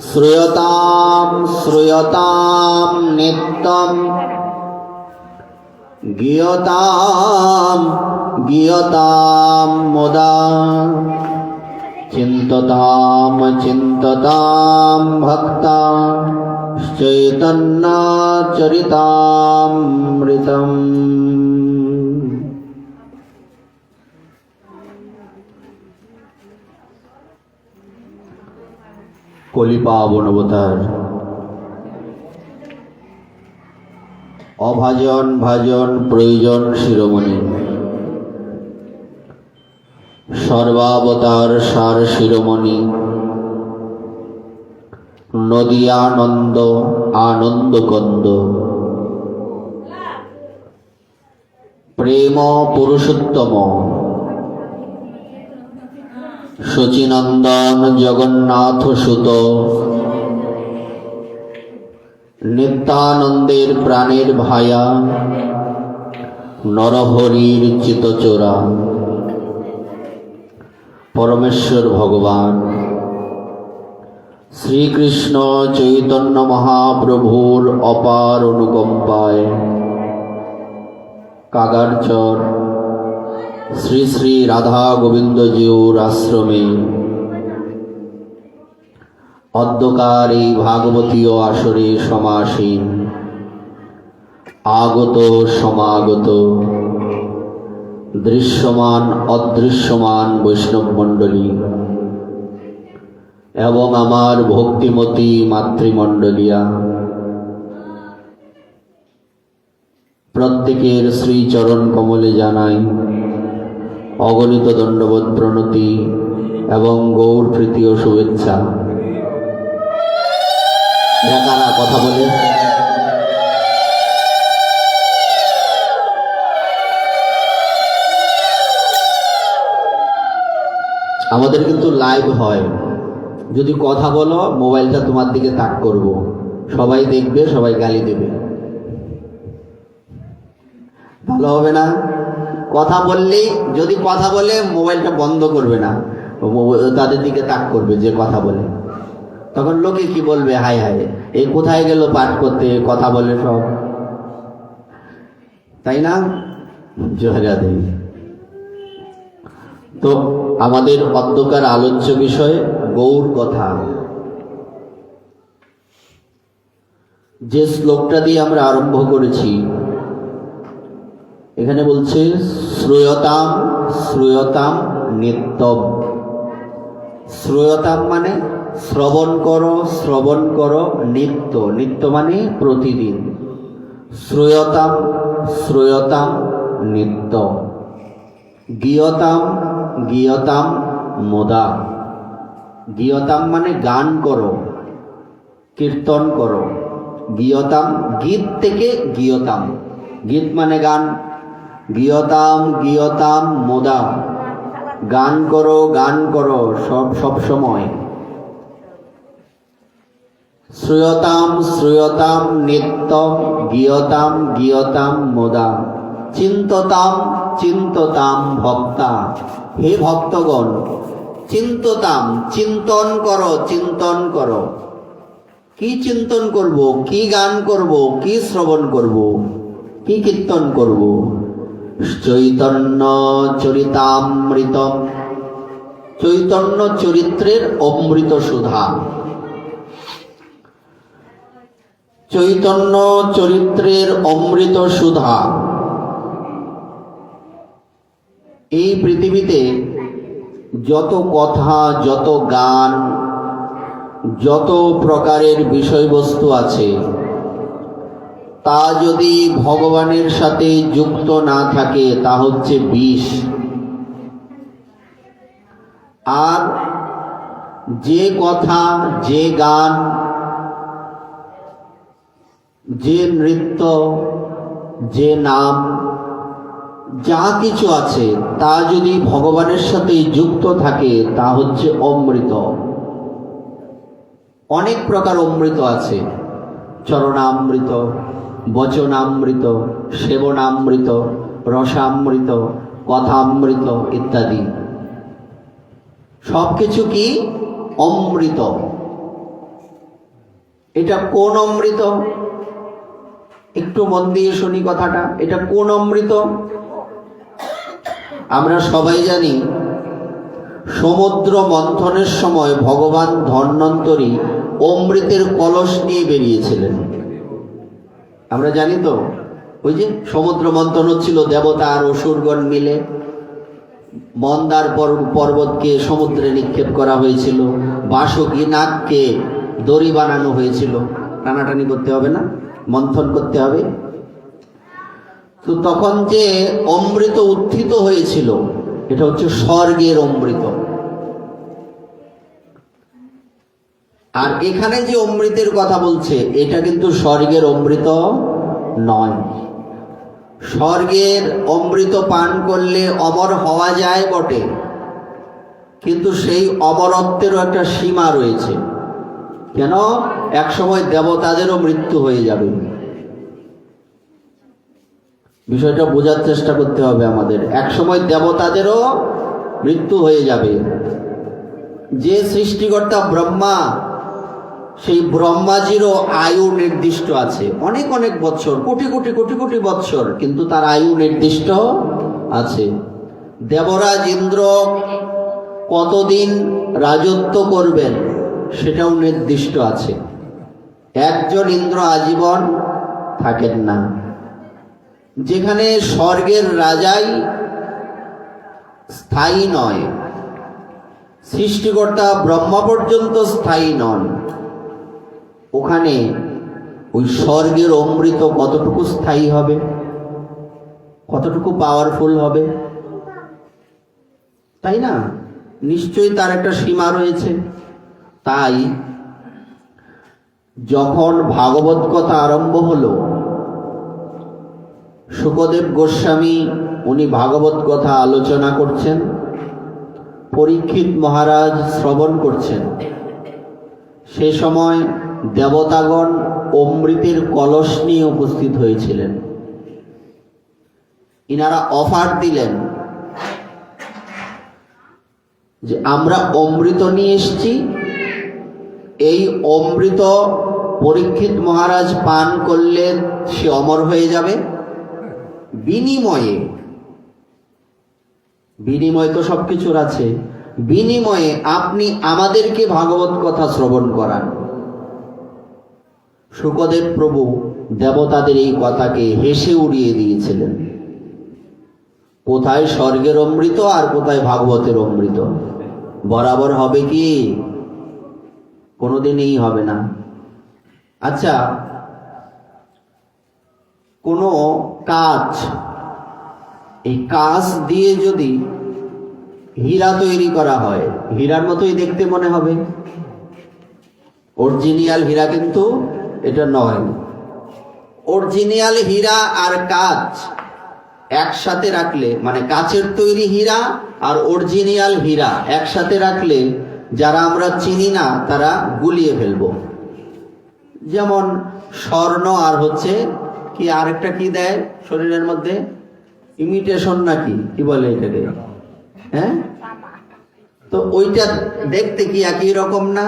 শ্রূয়তাম শ্রূয়তাম নিত্যম গীয়তাম গীয়তাম মুদা চিন্ততাম চিন্ততাম ভক্তা চৈতন্য চরিতামৃতম। কলিপাবন অবতার অভাজন ভাজন প্রয়োজন শিরোমণি সর্বাবতার সার শিরোমণি নদী আনন্দ আনন্দ কন্দ প্রেম পুরুষোত্তম শচীনন্দন জগন্নাথ সুত নিত্যানন্দের প্রাণের ভায়া নরহরির চিতচোরা পরমেশ্বর ভগবান শ্রীকৃষ্ণ চৈতন্য মহাপ্রভুর অপার অনুকম্পায় কাগারচর শ্রী শ্রী রাধা গোবিন্দজিউর আশ্রমে অদ্যকার এই ভাগবতীয় আসরে সমাসীন আগত সমাগত দৃশ্যমান অদৃশ্যমান বৈষ্ণব মণ্ডলী এবং আমার ভক্তিমতী মাতৃমণ্ডলীয়া, প্রত্যেকের শ্রীচরণ কমলে জানাই অগণিত দণ্ডবোধ প্রণতি এবং গৌর প্রীতি ও শুভেচ্ছা। কারা কথা বলে? আমাদের কিন্তু লাইভ হয়, যদি কথা বলো মোবাইলটা তোমার দিকে তাক করব, সবাই দেখবে, সবাই গালি দেবে, ভালো হবে না? কথা বললেই, যদি কথা বলে মোবাইলটা বন্ধ করবে না, তাদের দিকে তাক করবে যে কথা বলে, তখন লোকে কি বলবে, হায় হায় এই কোথায় গেল পাঠ করতে, কথা বলে সব, তাই না? জয়রাধে। তো আমাদের অদ্যকার আলোচ্য বিষয় গৌর কথা। যে শ্লোকটা দিয়ে আমরা আরম্ভ করেছি, এখানে বলছে শ্রূয়তাম শ্রূয়তাম নিত্যম। শ্রূয়তাম মানে শ্রবণ করো, শ্রবণ করো, নিত্য, নিত্য মানে প্রতিদিন। শ্রূয়তাম শ্রূয়তাম নিত্য। গীয়তাম গীয়তাম মুদা। গীয়তাম মানে গান করো, কীর্তন করো। গীয়তাম গীত থেকে গীয়তাম, গীত মানে গান। গীয়তাম গীয়তাম মুদা, গান করো গান করো সব সময়। শ্রূয়তাম শ্রূয়তাম নিত্য গীয়তাম গীয়তাম মুদা চিন্ততাম চিন্ততাম ভক্তা। হে ভক্তগণ, চিন্ততাম চিন্তন করো, চিন্তন করো। কি চিন্তন করব, কি গান করব, কি শ্রবণ করব, কি কীর্তন করব? চৈতন্য চরিতামৃতম, চৈতন্য চরিত্রের অমৃত সুধা। চৈতন্য চরিত্রের অমৃত সুধা। এই পৃথিবীতে যত কথা, যত গান, যত প্রকারের বিষয়বস্তু আছে, তা যদি ভগবানের সাথে যুক্ত না থাকে তা হচ্ছে বিষ। আর যে কথা, যে গান, যে নৃত্য, যে নাম, যা কিছু আছে তা যদি ভগবানের সাথে যুক্ত থাকে তা হচ্ছে অমৃত। অনেক প্রকার অমৃত আছে, চরণামৃত, বচনামৃত, সেবনামৃত, রসামৃত, কথামৃত ইত্যাদি। সবকিছু কি অমৃত। এটা কোন অমৃত? একটু মন দিয়ে শুনি কথাটা, এটা কোন অমৃত? আমরা সবাই জানি সমুদ্র মন্থনের সময় ভগবান ধন্বন্তরী অমৃতের কলস নিয়ে বেরিয়েছিলেন। আমরা জানি তো, ওই যে সমুদ্র মন্থন হচ্ছিল, দেবতা আর অসুরগণ মিলে মন্দার পর্বতকে সমুদ্রে নিক্ষেপ করা হয়েছিল, বাসুকী নাগকে দড়ি বানানো হয়েছিল। টানাটানি করতে হবে না, মন্থন করতে হবে। তো তখন যে অমৃত উত্থিত হয়েছিল, এটা হচ্ছে স্বর্গের অমৃত। আর এখানে যে অমৃতের কথা বলছে, এটা কিন্তু স্বর্গের অমৃত নয়। স্বর্গের অমৃত পান করলে অমর হওয়া যায় বটে, কিন্তু সেই অমরত্বেরও একটা সীমা রয়েছে। কেন? একসময় দেবতাদেরও মৃত্যু হয়ে যাবে। বিষয়টা বোঝার চেষ্টা করতে হবে আমাদের। একসময় দেবতাদেরও মৃত্যু হয়ে যাবে। যে সৃষ্টিকর্তা ব্রহ্মা, সেই ব্রহ্মাজিরও আয়ু নির্দিষ্ট আছে, অনেক অনেক বৎসর, কোটি কোটি কোটি কোটি বৎসর, কিন্তু তার আয়ু নির্দিষ্ট আছে। দেবরাজ ইন্দ্র কতদিন রাজত্ব করবেন সেটাও নির্দিষ্ট আছে। একজন ইন্দ্র আজীবন থাকেন না। যেখানে স্বর্গের রাজাই স্থায়ী নয়, সৃষ্টিকর্তা ব্রহ্মা পর্যন্ত স্থায়ী নন, ওখানে ওই স্বর্গের অমৃত কতটুকু স্থায়ী হবে, কতটুকু পাওয়ারফুল হবে? তাই না? নিশ্চয়ই তার একটা সীমা রয়েছে। তাই যখন ভাগবত কথা আরম্ভ হলো, শুকদেব গোস্বামী উনি ভাগবত কথা আলোচনা করছেন, পরীক্ষিত মহারাজ শ্রবণ করছেন। সে সময় দেবতাগণ অমৃতের কলস নিয়ে উপস্থিত হয়েছিলেন। ইনারা অফার দিলেন যে আমরা অমৃত নিয়ে এসেছি, এই অমৃত পরীক্ষিত মহারাজ পান করলে সে অমর হয়ে যাবে। বিনিময় তো সবকিছুর আছে, বিনিময়ে আপনি আমাদেরকে ভাগবত কথা শ্রবণ করান। শুকদেব প্রভু দেবতাদের এই কথাকে হেসে উড়িয়ে দিয়েছিলেন। কোথায় স্বর্গের অমৃত আর কোথায় ভাগবতের অমৃত? বরাবর হবে কি? কোনোদিনই হবে না। আচ্ছা, কোনো কাঁচ, এই কাঁচ দিয়ে যদি হীরা তৈরি করা হয়, হীরার মতোই দেখতে মনে হবে। অরিজিনাল হীরা কিন্তু এটা নয়। অরিজিনাল হীরা আর কাঁচ একসাথে রাখলে, মানে কাঁচের তৈরি হীরা আর অরিজিনাল হীরা একসাথে রাখলে যারা আমরা চিনি না তারা গুলিয়ে ফেলবো। যেমন স্বর্ণ আর হচ্ছে কি আরেকটা কি দেয় শরীরের মধ্যে, ইমিটেশন নাকি কি বলে এটাকে, হ্যাঁ? তো ওইটা দেখতে কি একই রকম না?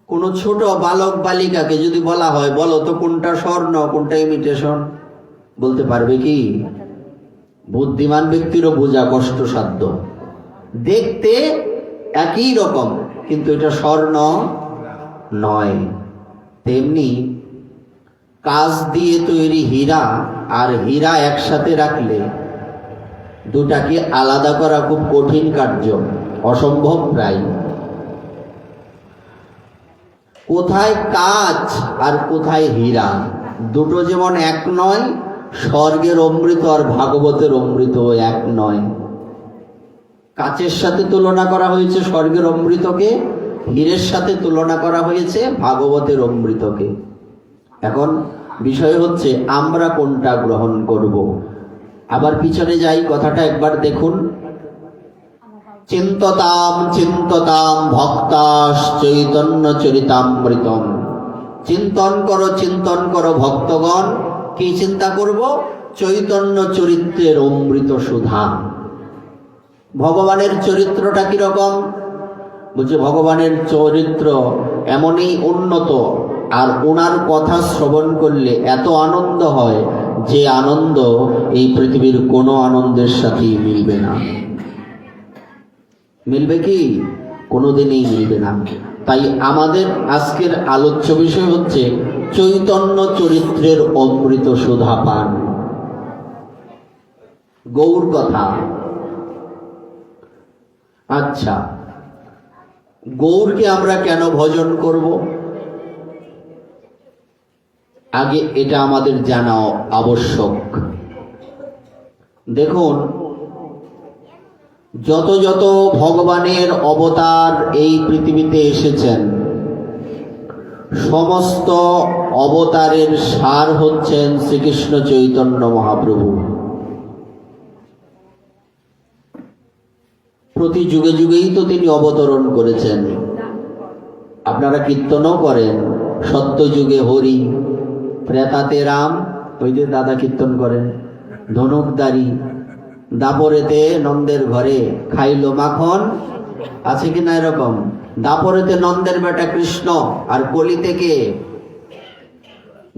কোন ছোট বালক বালিকাকে যদি বলা হয় বলো তো কোনটা স্বর্ণ কোনটা ইমিটেশন, বলতে পারবে কি? বুদ্ধিমান ব্যক্তিরও বোঝা কষ্টসাধ্য। দেখতে একই রকম কিন্তু এটা স্বর্ণ নয়। তেমনি কাঁচ দিয়ে তৈরি হীরা আর হীরা একসাথে রাখলে দুটাকে আলাদা করা খুব কঠিন কার্য, অসম্ভব প্রায়। কোথায় কাঁচ আর কোথায় হীরা, দুটো যেমন এক নয়, স্বর্গের অমৃত আর ভাগবতের অমৃত এক নয়। কাঁচের সাথে তুলনা করা হয়েছে স্বর্গের অমৃতকে, হীরের সাথে তুলনা করা হয়েছে ভাগবতের অমৃতকে। এখন বিষয় হচ্ছে আমরা কোনটা গ্রহণ করব। আবার পিছনে যাই, কথাটা একবার দেখুন। চিন্ততাম চিন্ততাম ভক্তাস চৈতন্য চরিতামৃতম। চিন্তন করো ভক্তগণ। কি চিন্তা করব? চৈতন্য চরিত্রের অমৃত সুধা। ভগবানের চরিত্রটা কিরকম? বলছে ভগবানের চরিত্র এমনই উন্নত, আর ওনার কথা শ্রবণ করলে এত আনন্দ হয় যে আনন্দ এই পৃথিবীর কোনো আনন্দের সাথেই মিলবে না। মিলবে কি? কোনোদিনই মিলবে না। তাই আমাদের আজকের আলোচ্য বিষয় হচ্ছে চৈতন্য চরিত্রের অমৃত সুধা পান, গৌর কথা। আচ্ছা, গৌরকে আমরা কেন ভজন করব? আগে এটা আমাদের জানা আবশ্যক। দেখুন, যত যত ভগবানের অবতার এই পৃথিবীতে এসেছেন, সমস্ত অবতারের সার হচ্ছেন শ্রীকৃষ্ণ চৈতন্য মহাপ্রভু। প্রতি যুগে যুগেই তো তিনি অবতরণ করেছেন। আপনারা কীর্তনও করেন, সত্য যুগে হরি, ত্রেতাতে রাম, ওই যে দাদা কীর্তন করেন, ধনুকদারি, দাপরেতে নন্দের ঘরে খাইলো মাখন, আছে কিনা এরকম? দাপরেতে নন্দের বেটা কৃষ্ণ, আর কলি থেকে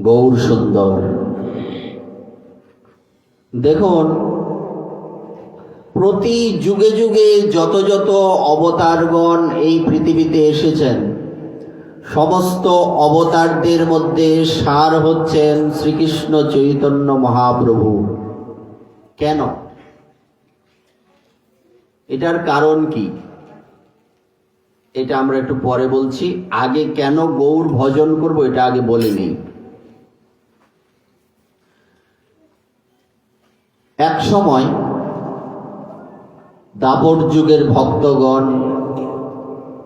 গৌর সুন্দর। দেখুন, প্রতি যুগে যুগে যত যত অবতারগণ এই পৃথিবীতে এসেছেন, সমস্ত অবতারদের মধ্যে সার হচ্ছেন শ্রীকৃষ্ণ চৈতন্য মহাপ্রভু। কেন? এটার কারণ কি? এটা আমরা একটু পরে বলছি। আগে কেন গৌর ভজন করব এটা আগে বলে নিই। এক সময় দাপর যুগের ভক্তগণ,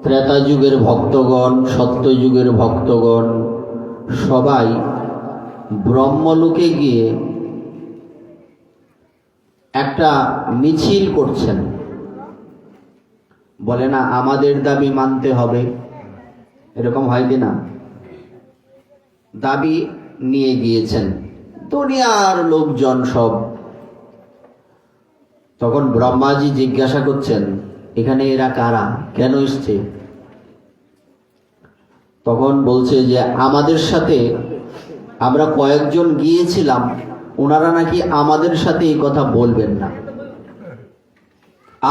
ত্রেতা যুগের ভক্তগণ, সত্য যুগের ভক্তগণ সবাই ব্রহ্মলোকে গিয়ে একটা মিছিল করছেন। বলে না, আমাদের দাবি মানতে হবে, এরকম হয় কি না? দাবি নিয়ে গিয়েছেন দুনিয়ার লোকজন সব। তখন ব্রহ্মাজি জিজ্ঞাসা করছেন, এখানে এরা কারা, কেন এসছে? তখন বলছে যে আমাদের সাথে আমরা কয়েকজন গিয়েছিলাম, ওনারা নাকি আমাদের সাথে এই কথা বলবেন না,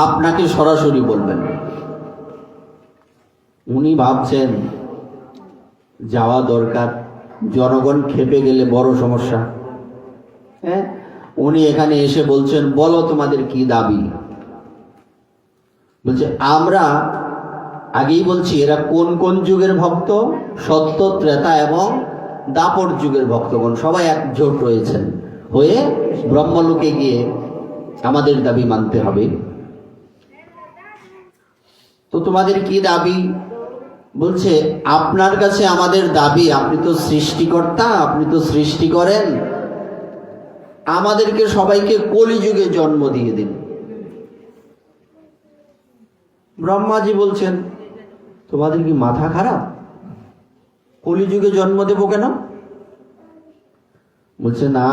আপনাকে সরাসরি বলবেন। উনি ভাবছেন যাওয়া দরকার, জনগণ খেপে গেলে বড় সমস্যা। হ্যাঁ, উনি এখানে এসে বলছেন, বলো তোমাদের কি দাবি। বলছে আমরা আগেই বলছি এরা কোন কোন যুগের ভক্ত, সত্য, ত্রেতা এবং দাপর যুগের ভক্তগণ সবাই একজোট রয়েছেন, হয়ে ব্রহ্মলোকে গিয়ে আমাদের দাবি মানতে হবে। তো তোমাদের কি দাবি? বলছে আপনার কাছে আমাদের দাবি, আপনি তো সৃষ্টিকর্তা, আপনি তো সৃষ্টি করেন, আমাদেরকে সবাইকে কলিযুগে জন্ম দিয়ে দিন। ব্রহ্মাজি বলছেন, তোমাদের কি মাথা খারাপ? কলিযুগে জন্ম দেব কেন? বলছে না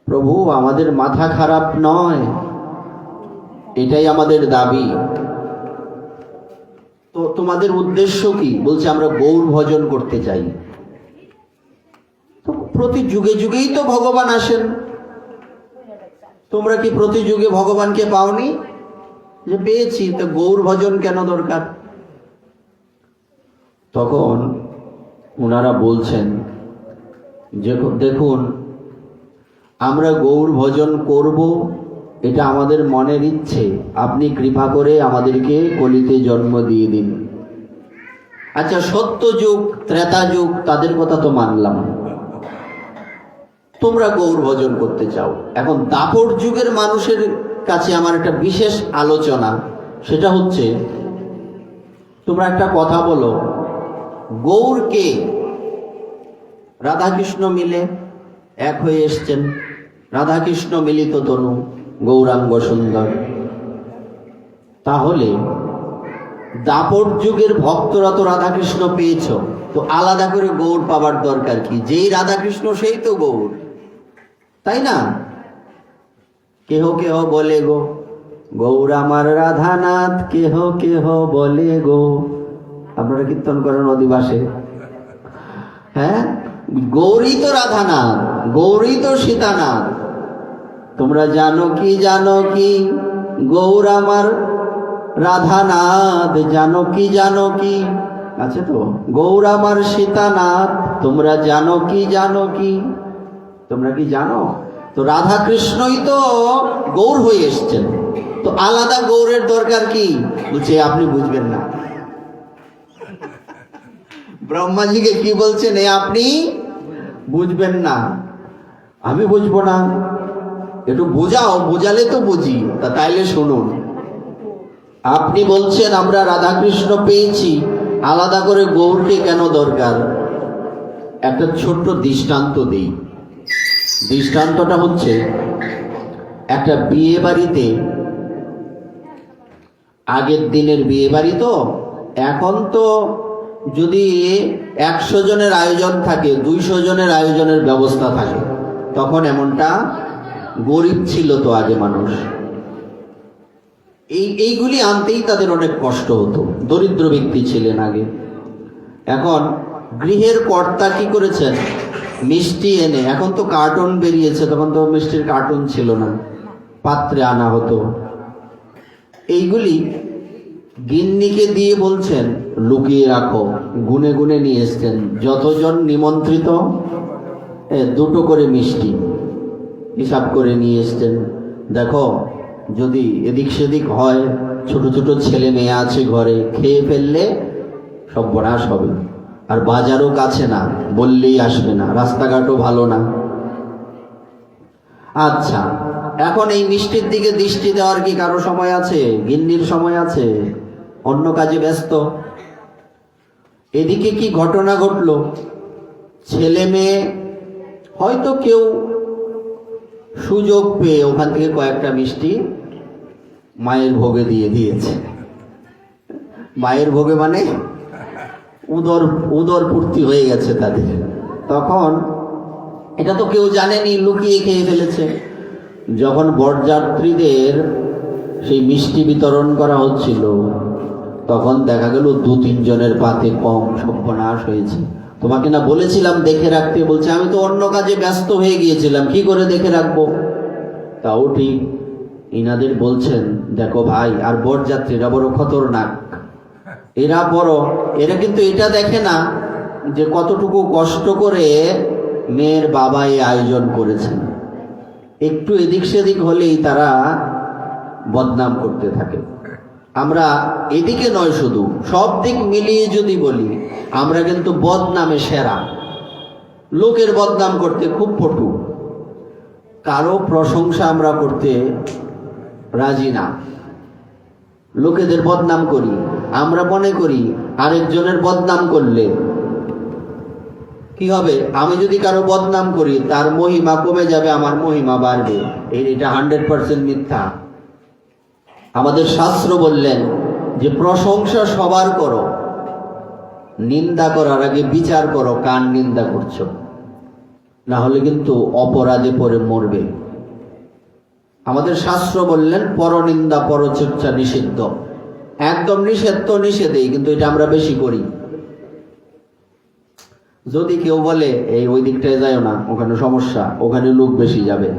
প্রভু, আমাদের মাথা খারাপ নয়, এটাই আমাদের দাবি। তো তোমাদের উদ্দেশ্য কি? বলছে আমরা গৌর ভজন করতে চাই। তো প্রতি যুগে যুগেই তো ভগবান আসেন, তোমরা কি প্রতি যুগে ভগবানকে পাওনি? যে পেয়েছি, তো গৌর ভজন কেন দরকার? তখন ওনারা বলছেন যে দেখুন, আমরা গৌর ভজন করব, এটা আমাদের মনের ইচ্ছে, আপনি কৃপা করে আমাদেরকে কলিতে জন্ম দিয়ে দিন। আচ্ছা, সত্য যুগ, ত্রেতা যুগ, তাদের কথা তো মানলাম, তোমরা গৌর ভজন করতে চাও। এখন দাপর যুগের মানুষের কাছে আমার একটা বিশেষ আলোচনা, সেটা হচ্ছে তোমরা একটা কথা বলো, গৌর কে? রাধাকৃষ্ণ মিলে এক হয়ে এসছেন, রাধাকৃষ্ণ মিলিত তনু, গৌরাঙ্গ সুন্দর। তাহলে দাপর যুগের ভক্তরা তো রাধাকৃষ্ণ পেয়েছ, তো আলাদা করে গৌর পাবার দরকার কি? যেই রাধাকৃষ্ণ সেই তো গৌর, তাই না? কেহ কেহ বলে গো গৌর আমার রাধানাথ, কেহ কেহ বলে গো। আপনারা কীর্তন করেন অধিবাসে, হ্যাঁ, গৌরী তো রাধানাথ, গৌরী তো সীতানাথ। তোমরা জানো কি গৌর আমার রাধানাথ, জানো কি আছে তো, গৌর আমার সীতানাথ, তোমরা জানো কি, তোমরা কি জানো? তো রাধা কৃষ্ণই তো গৌর হয়ে এসছেন, তো আলাদা গৌরের দরকার কি? বলছে আপনি বুঝবেন না। ব্রহ্মাজিকে কি বলছেন? আপনি বুঝবেন না। আমি বুঝবো না, একটু বোঝাও, বোঝালে তো বুঝি। তাইলে শুনুন, আপনি বলছেন আমরা রাধা কৃষ্ণ পেয়েছি, আলাদা করে গৌরকে কেন দরকার? একটা ছোট্ট দৃষ্টান্ত দিই। দৃষ্টান্তটা হচ্ছে, একটা বিয়ে বাড়িতে, আগের দিনের বিয়ে বাড়ি তো, এখন তো যদি 100 জনের আয়োজন থাকে, 200 জনের আয়োজনের ব্যবস্থা থাকে। তখন গরিব ছিল তো আগে মানুষ, এইগুলি আনতেই তাদের অনেক কষ্ট হতো, দরিদ্র ব্যক্তি ছিলেন আগে। এখন গৃহের কর্তা কি করেছেন? মিষ্টি এনে, এখন তো কার্টন বেরিয়েছে, তখন তো মিষ্টির কার্টন ছিল না, পাত্রে আনা হতো। এইগুলি গিন্নিকে দিয়ে বলছেন লুকিয়ে রাখো, গুনে গুনে নিয়ে এসছেন, যতজন নিমন্ত্রিত 2টো করে মিষ্টি হিসাব করে নিয়ে এসছেন। দেখো যদি এদিক সেদিক হয়, ছোট ছোট ছেলে মেয়ে আছে ঘরে, খেয়ে ফেললে সর্বনাশ হবে। আর বাজারও কাছে না, বললেই আসবে না, রাস্তাঘাটও ভালো না। আচ্ছা, এখন এই মিষ্টির দিকে দৃষ্টি দেওয়ার কি কারো সময় আছে? গিন্নির সময় আছে? অন্য কাজে ব্যস্ত। এদিকে কি ঘটনা ঘটলো? ছেলে মেয়ে হয়তো কেউ সুযোগ পেয়ে ওখান থেকে কয়েকটা মিষ্টি মায়ের ভোগে দিয়ে দিয়েছে। মায়ের ভোগে মানে উদর পূর্তি হয়ে গেছে তাদের। তখন এটা তো কেউ জানেনি, লুকিয়ে খেয়ে ফেলেছে। যখন বরযাত্রীদের সেই মিষ্টি বিতরণ করা হচ্ছিল, তখন দেখা গেল 2-3 জনের পাতে কম, সর্বনাশ হয়েছে। তোমাকে না বলেছিলাম দেখে রাখতে? বলছে আমি তো অন্য কাজে ব্যস্ত হয়ে গিয়েছিলাম, কি করে দেখে রাখবো? তাও ঠিক। ইনাদের বলছেন দেখো ভাই, আর বরযাত্রীরা বড় খতরনাক, এরা কিন্তু এটা দেখে না যে কতটুকু কষ্ট করে মেয়ের বাবা এই আয়োজন করেছেন। একটু এদিক সেদিক হলেই তারা বদনাম করতে থাকে। আমরা এদিকে নয়, শুধু সব দিক মিলিয়ে যদি বলি, আমরা কিন্তু বদনামে সেরা। লোকের বদনাম করতে খুব পটু, কারো প্রশংসা আমরা করতে রাজি না। লোকেদের বদনাম করি, আমরা মনে করি আরেকজনের বদনাম করলে কি হবে? আমি যদি কারো বদনাম করি, তার মহিমা কমে যাবে, আমার মহিমা বাড়বে। এটা 100% মিথ্যা। আমাদের শাস্ত্র বললেন যে প্রশংসা সবার করো, নিন্দা করার আগে বিচার করো কার নিন্দা করছো, না হলে কিন্তু অপরাধে পড়ে মরবে। আমাদের শাস্ত্র বললেন পরনিন্দা পরচর্চা নিষিদ্ধ। একদম নিষেধ তো নিষেধই, কিন্তু এটা আমরা বেশি করি। যদি কেউ বলে ওই দিকটায় যায় না, ওখানে সমস্যা, ওখানে লোক বেশি যাবে।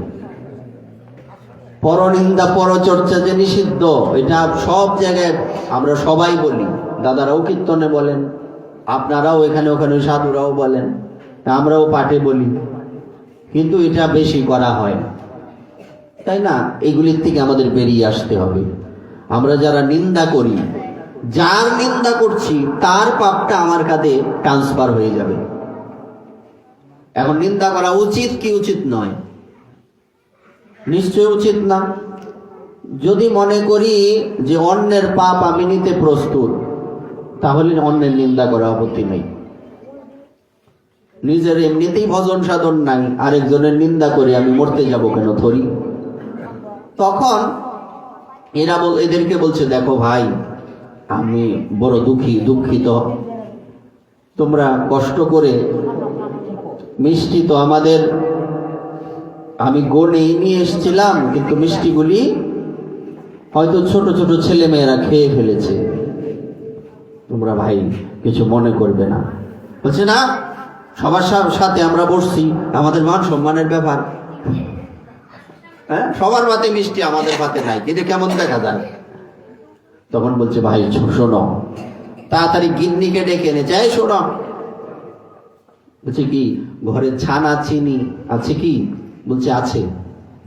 পরনিন্দা পরচর্চা যে নিষিদ্ধ, এটা সব জায়গায় আমরা সবাই বলি। দাদারাও কীর্তনে বলেন, আপনারাও এখানে ওখানে সাধুরাও বলেন, আমরাও পাঠে বলি, কিন্তু এটা বেশি করা হয়, তাই না? এগুলির থেকে আমাদের বেরিয়ে আসতে হবে। আমরা যারা নিন্দা করি, যার নিন্দা করছি তার পাপটা আমার কাঁধে ট্রান্সফার হয়ে যাবে। এখন নিন্দা করা উচিত কি উচিত নয়? নিশ্চয় উচিত না। যদি মনে করি যে অন্যের পাপ আমি নিতে প্রস্তুত, তাহলে অন্যের নিন্দা করা আপত্তি নেই। নিজের এমনিতেই ভজন সাধন নাই, আরেকজনের নিন্দা করে আমি মরতে যাব কেন ধরি? তখন এদেরকে বলছে দেখো ভাই, আমি বড় দুঃখিত, তোমরা কষ্ট করে মিষ্টি তো আমি গনেই নিয়ে এসেছিলাম, কিন্তু মিষ্টিগুলি হয়তো ছোট ছোট ছেলে মেয়েরা খেয়ে ফেলেছে, তোমরা ভাই কিছু মনে করবে না। বলছে না, সবার সাথে আমরা বসছি, আমাদের মান সম্মানের ব্যাপার। হ্যাঁ, সবার ভাতে মিষ্টি, আমাদের ভাতে নাই, এটা কেমন দেখা যায়? তখন বলছে, ভাই শোনো, তাড়াতাড়ি গিন্নিকে ডেকে এনে চাই, শোনো। বলছে, কি ঘরে ছানা চিনি আছে কি? বলছে, আছে।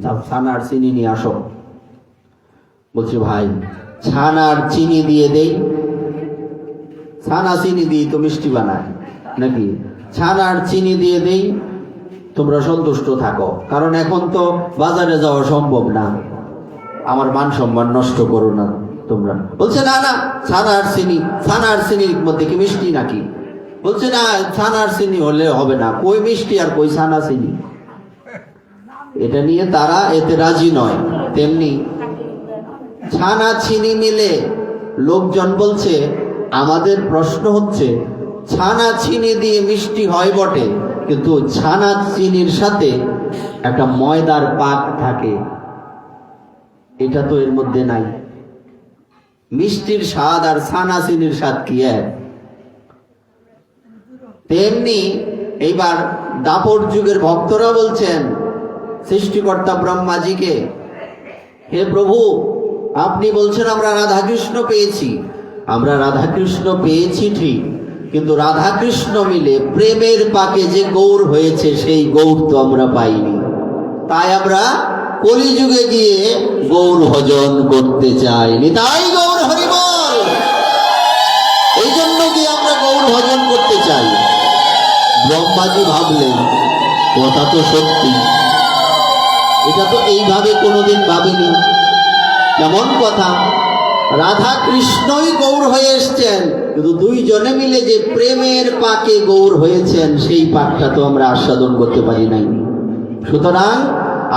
যাও ছানা আর চিনি নিয়ে আসো। বলছে, ভাই ছানা আর চিনি দিয়ে দেই? ছানা চিনি দিয়ে তো মিষ্টি বানায় নাকি? ছানা আর চিনি দিয়ে দেই, তোমরা সন্তুষ্ট থাকো, কারণ এখন তো বাজারে যাওয়া সম্ভব না, আমার মান সম্মান নষ্ট করো না তোমরা। বলছে, না না, ছানা আর চিনি, ছানা আর চিনির মধ্যে কি মিষ্টি নাকি? বলছে, না, ছানা আর চিনি হলে হবে না, কই মিষ্টি আর কই ছানা চিনি। এটা নিয়ে তারা এতে রাজি নয়। তেমনি ছানা চিনি মিলে লোকজন বলছে, আমাদের প্রশ্ন হচ্ছে, ছানা চিনি দিয়ে মিষ্টি হয় বটে, কিন্তু ছানা চিনির সাথে একটা ময়দার পাক থাকে, এটা তো এর মধ্যে নাই। মিষ্টির স্বাদ আর ছানা চিনির স্বাদ কি এক? তেমনি এইবার দাপর যুগের ভক্তরা বলছেন সৃষ্টিকর্তা ব্রহ্মাজিকে, হে প্রভু, আপনি বলছেন আমরা রাধাকৃষ্ণ পেয়েছি। আমরা রাধাকৃষ্ণ পেয়েছি ঠিক, কিন্তু রাধাকৃষ্ণ মিলে প্রেমের পাকে যে গৌর হয়েছে, সেই গৌর তো আমরা পাইনি। তাই আমরা কলিযুগে গিয়ে গৌর ভজন করতে চাই। নিতাই গৌর হরিবল। এই জন্য কি আমরা গৌর ভজন করতে চাই। ব্রহ্মাজি ভাবলেন, কথা তো সত্যি, এটা তো এইভাবে কোনোদিন ভাবিনি। কেমন কথা, রাধা কৃষ্ণই গৌর হয়ে এসছেন, কিন্তু দুইজনে মিলে যে প্রেমের পাকে গৌর হয়েছেন, সেই পাকটা তো আমরা আস্বাদন করতে পারি নাই। সুতরাং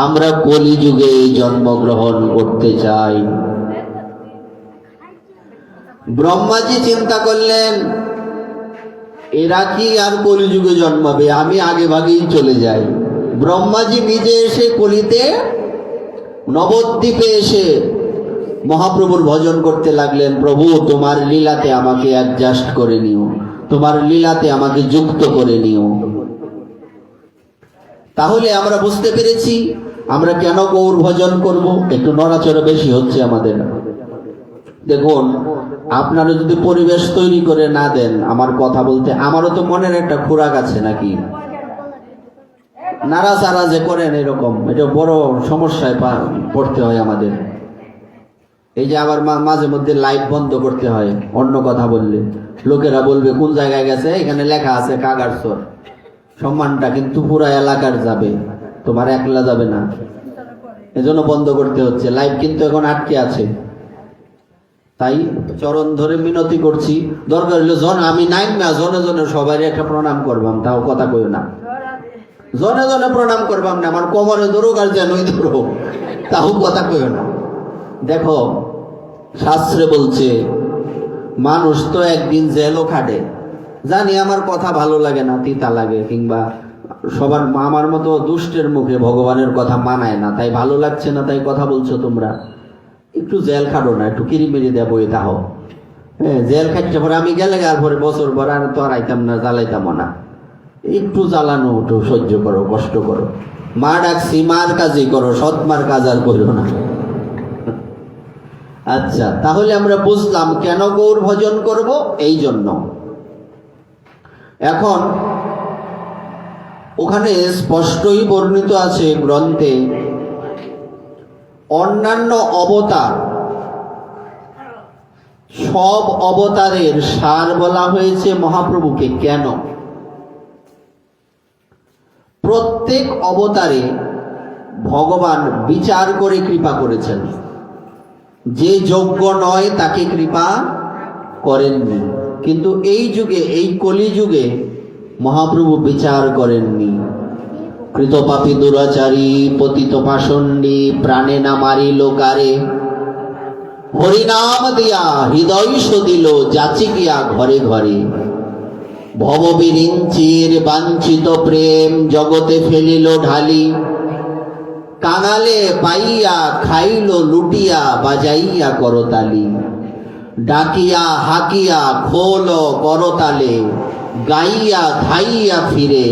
আমরা কলিযুগে জন্মগ্রহণ করতে চাই। ব্রহ্মাজি চিন্তা করলেন, এরা কি আর কলিযুগে জন্মাবে, আমি আগে ভাগেই চলে যাই। ব্রহ্মাজি নিজে এসে কলিতে নবদ্বীপে এসে মহাপ্রভুর ভজন করতে লাগলেন। প্রভু, তোমার লীলাতে আমাকে অ্যাডজাস্ট করে নিও, তোমার লীলাতে আমাকে যুক্ত করে নিও। তাহলে আমরা বুঝতে পেরেছি আমরা কেন গৌর ভজন করব। একটু নড়াচড়া বেশি হচ্ছে আমাদের। দেখুন, আপনারা যদি পরিবেশ তৈরি করে না দেন আমার কথা বলতে, আমারও তো মনের একটা খোরাক আছে নাকি? নাড়াচাড়া যে করেন এরকম, এটা বড় সমস্যায় পড়তে হয় আমাদের। এই যে আবার মাঝে মধ্যে লাইভ বন্ধ করতে হয় অন্য কথা বললে, লোকেরা বলবে কোন জায়গায় গেছে, এখানে লেখা আছে কাগারচর। সম্মানটা কিন্তু পুরা এলাকার যাবে, তোমার একলা যাবে না, এজন্য বন্ধ করতে হচ্ছে। লাইভ কিন্তু এখন আটকে আছে। তাই চরণ ধরে মিনতি করছি, দরকার হলে আমি নাই না, জনে জনে সবাই একটা প্রণাম করবাম, তাও কথা কইও না। জনে জনে প্রণাম করবাম না, আমার কোমরে ধরুক আর যেনই ধরুক, তাও কথা কইও না। দেখো, শাস্ত্রে বলছে মানুষ তো একদিন জেলও খাটে। জানি আমার কথা ভালো লাগে না, তিতা লাগে, কিংবা সবার আমার মতো দুষ্টের মুখে ভগবানের কথা মানায় না, তাই ভালো লাগছে না, তাই কথা বলছো তোমরা। একটু জেল খাটো না, একটু কিরিমিরি দেব, তাও হ্যাঁ, জেল খাটছে পরে আমি গেলে আর পরে বছর পর আর তো হারাইতাম না, জ্বালাইতাম না। একটু জ্বালানো, একটু সহ্য করো, কষ্ট করো। মা ডাকছি, মার কাজই করো, সৎ মার কাজ আর করো না। আচ্ছা, তাহলে আমরা বুঝলাম কেন গৌর ভজন করব, এই জন্য। এখন ওখানে স্পষ্টই বর্ণিত আছে গ্রন্থে, অন্যান্য অবতার, সব অবতারের সার বলা হয়েছে মহাপ্রভুকে। কেন? প্রত্যেক অবতারে ভগবান বিচার করে কৃপা করেছেন। যে যোগ্য নয় তাকে কৃপা করেননি, কিন্তু এই যুগে, এই কলিযুগে মহাপ্রভু বিচার করেননি। কৃতপাপী দুরাচারী পতিত পাষণ্ডী প্রাণে না মারিল কারে, হরিনাম দিয়া হৃদয় সদিল যাচি গিয়া ঘরে ঘরে, ভববিরিঞ্চির বাঞ্ছিত প্রেম জগতে ফেলিল ঢালি, কাঙালে পাইয়া খাইল লুটিয়া বাজাইয়া করতালি, ডাকিয়া হাকিয়া খোল করতালে, গাইয়া ধাইয়া ফিরে,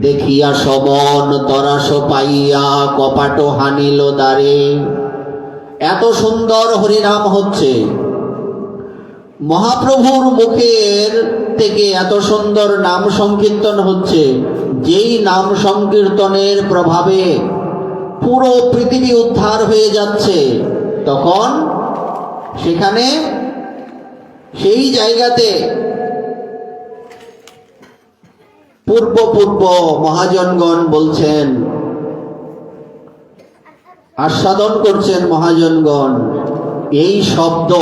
দেখিয়া সমন তরাস পাইয়া কপাট হানিল দ্বারে। এত সুন্দর হরিনাম হচ্ছে, মহাপ্রভুর মুখের থেকে এত সুন্দর নাম সংকীর্তন হচ্ছে, যেই নাম সংকীর্তনের প্রভাবে পুরো পৃথিবী উদ্ধার হয়ে যাচ্ছে। তখন সেখানে সেই জায়গাতে পূর্ব মহাজনগণ বলছেন, আস্বাদন করছেন মহাজনগণ, এই শব্দ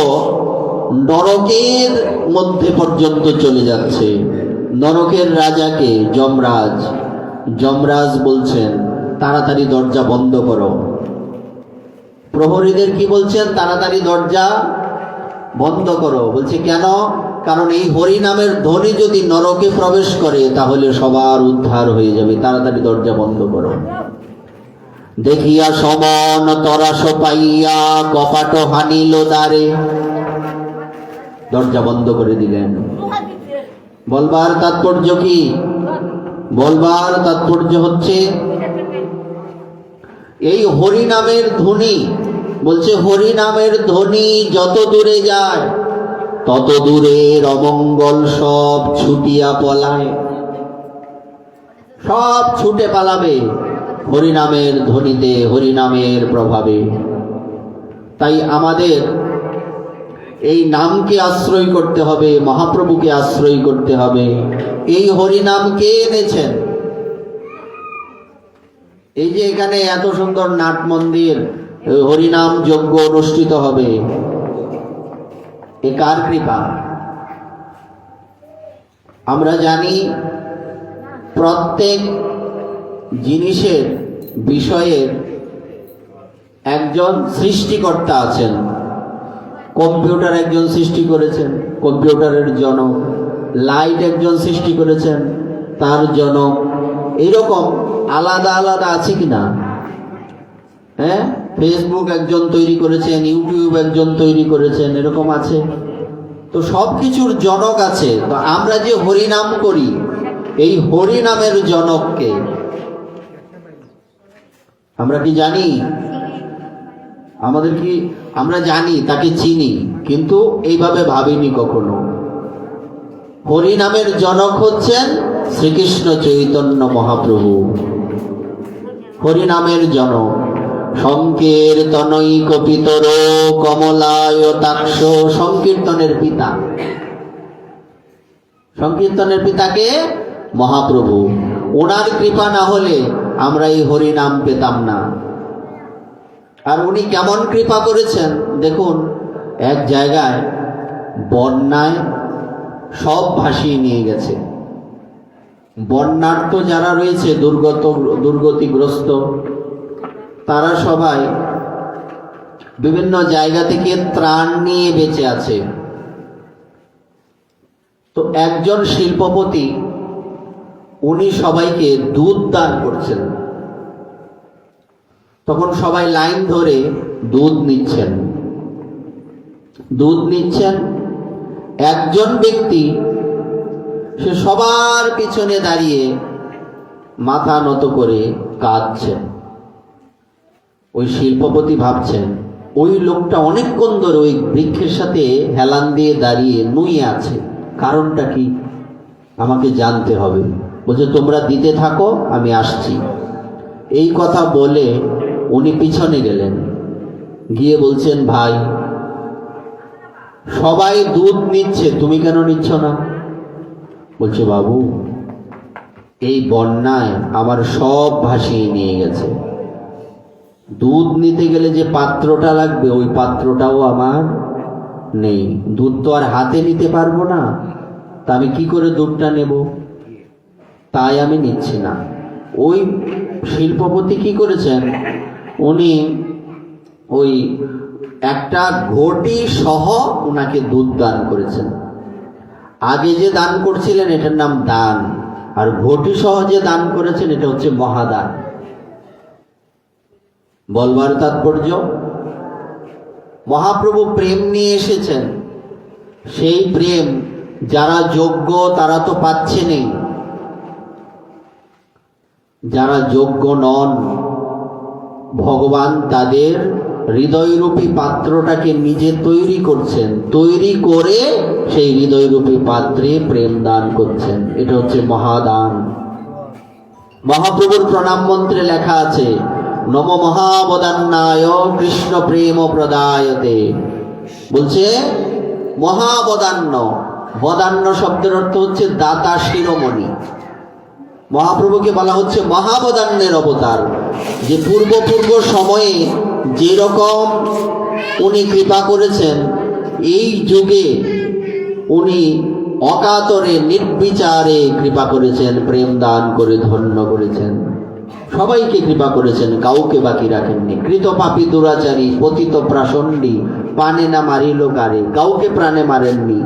নরকের মধ্যে পর্যন্ত চলে যাচ্ছে। নরকের রাজাকে যমরাজ বলছেন, তাড়াতাড়ি দরজা বন্ধ করো। প্রহরীদের কি বলছেন? তাড়াতাড়ি দরজা বন্ধ করো। বলছে কেন? কারণ এই হরি নামের ধ্বনি যদি নরকে প্রবেশ করে তাহলে সবার উদ্ধার হয়ে যাবে, তাড়াতাড়ি দরজা বন্ধ করো। দেখিয়া সমন তরাস পাইয়া কপাট হানিল দ্বারে, দরজা বন্ধ করে দিলেন। বলবার তাৎপর্য কি? বলবার তাৎপর্য হচ্ছে এই হরি নামের ধ্বনি, বলছে হরি নামের ধ্বনি যত দূরে যায় তত দূরের অমঙ্গল সব ছুটিয়া পলায়, সব ছুটে পালাবে হরিনামের ধ্বনিতে, হরিনামের প্রভাবে। তাই আমাদের এই নামকে আশ্রয় করতে হবে, মহাপ্রভুকে আশ্রয় করতে হবে। এই হরিনাম কে এনেছেন? এই যে এখানে এত সুন্দর নাট মন্দির, হরিনাম যজ্ঞ অনুষ্ঠিত হবে, এ কার কৃপা? আমরা জানি প্রত্যেক জিনিসের বিষয়ের একজন সৃষ্টিকর্তা আছেন। কম্পিউটার একজন সৃষ্টি করেছেন, কম্পিউটারের জনক। লাইট একজন সৃষ্টি করেছেন, তার জনক। এইরকম আলাদা আলাদা আছে কিনা? হ্যাঁ, ফেসবুক একজন তৈরি করেছেন, ইউটিউব একজন তৈরি করেছেন, এরকম আছে। তো সব কিছুর জনক আছে। তো আমরা যে হরিনাম করি, এই হরিনামের জনককে আমরা কি জানি? আমরা জানি, তাকে চিনি, কিন্তু এইভাবে ভাবিনি কখনো। হরিনামের জনক হচ্ছেন শ্রীকৃষ্ণ চৈতন্য মহাপ্রভু, হরিনামের জনক। সংকীর্তনৈক পিতর কমলায় তাক্ষ, সংকীর্তনের পিতা। সংকীর্তনের পিতাকে মহাপ্রভু। ওনার কৃপা না হলে আমরা এই হরিনাম পেতাম না। আর উনি কেমন কৃপা করেছেন দেখুন, এক জায়গায় বন্যায় সব ভাসিয়ে নিয়ে গেছে। বন্যার্ত যারা রয়েছে, দুর্গতিগ্রস্ত, তারা সবাই বিভিন্ন জায়গা থেকে ত্রাণ নিয়ে বেঁচে আছে। তো একজন শিল্পপতি, উনি সবাইকে দুধ দান করছেন। তখন সবাই লাইন ধরে দুধ নিচ্ছেন। একজন ব্যক্তি, সে সবার পিছনে দাঁড়িয়ে মাথা নত করে কাঁদছেন। ওই শিল্পপতি ভাবছেন, ওই লোকটা অনেকক্ষণ ধরে ওই বৃক্ষের সাথে হেলান দিয়ে দাঁড়িয়ে নুয়ে আছে, কারণটা কি আমাকে জানতে হবে। বলছে তোমরা দিতে থাকো, আমি আসছি। এই কথা বলে উনি পিছনে গেলেন, গিয়ে বলছেন, ভাই সবাই দুধ নিচ্ছে, তুমি কেন নিচ্ছ না? বলছে, বাবু এই বন্যায় আমার সব ভাসিয়ে নিয়ে গেছে। দুধ নিতে গেলে যে পাত্রটা লাগবে, ওই পাত্রটাও আমার নেই। দুধ তো আর হাতে নিতে পারবো না, তা আমি কি করে দুধটা নেব? তাই আমি নিচ্ছি না। ওই শিল্পপতি কি করেছেন, উনি ওই একটা ঘটি সহ উনাকে দুধ দান করেছেন। আগে যে দান করছিলেন এটার নাম দান, আর ঘটি সহ যে দান করেছেন এটা হচ্ছে মহাদান। বলবার তাৎপর্য, মহাপ্রভু প্রেম নিয়ে এসেছেন, সেই প্রেম যারা যোগ্য তারা তো পাচ্ছেনই, যারা যোগ্য নন ভগবান তাদের হৃদয়রূপী পাত্রটাকে নিজে তৈরি করছেন, তৈরি করে সেই হৃদয়রূপী পাত্রে প্রেম দান করছেন। এটা হচ্ছে মহাদান। মহাপ্রভুর প্রণাম মন্ত্রে লেখা আছে, নম মহাবদান্নায় কৃষ্ণ প্রেম প্রদায়তে। বলছে মহাবদান্ন, বদান্ন শব্দের অর্থ হচ্ছে দাতা শিরোমণি। মহাপ্রভুকে বলা হচ্ছে মহাবদান্নের অবতার, যে পূর্ব সময়ে যেরকম উনি কৃপা করেছেন, এই যুগে উনি অকাতরে নির্বিচারে কৃপা করেছেন, প্রেম দান করে ধন্য করেছেন, সবাইকে কৃপা করেছেন, কাউকে বাকি রাখেননি। কৃত পাপী দুরাচারী পতিত প্রাসন্ডী পানে না মারিল কারে, কাউকে প্রাণে মারেননি।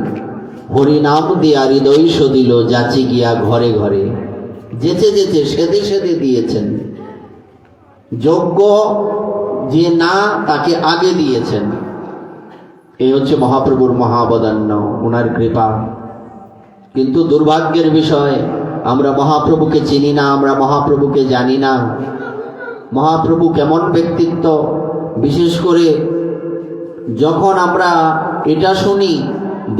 হরিনাম দিয়া হৃদয় সদিল যাচি গিয়া ঘরে ঘরে, যেচে যেচে সেদে সেদে দিয়েছেন। যোগ্য যে না তাকে আগে দিয়েছেন। এই হচ্ছে মহাপ্রভুর মহাবদান্য, ওনার কৃপা। কিন্তু দুর্ভাগ্যের বিষয়, আমরা মহাপ্রভুকে চিনি না, আমরা মহাপ্রভুকে জানি না। মহাপ্রভু কেমন ব্যক্তিত্ব, বিশেষ করে যখন আমরা এটা শুনি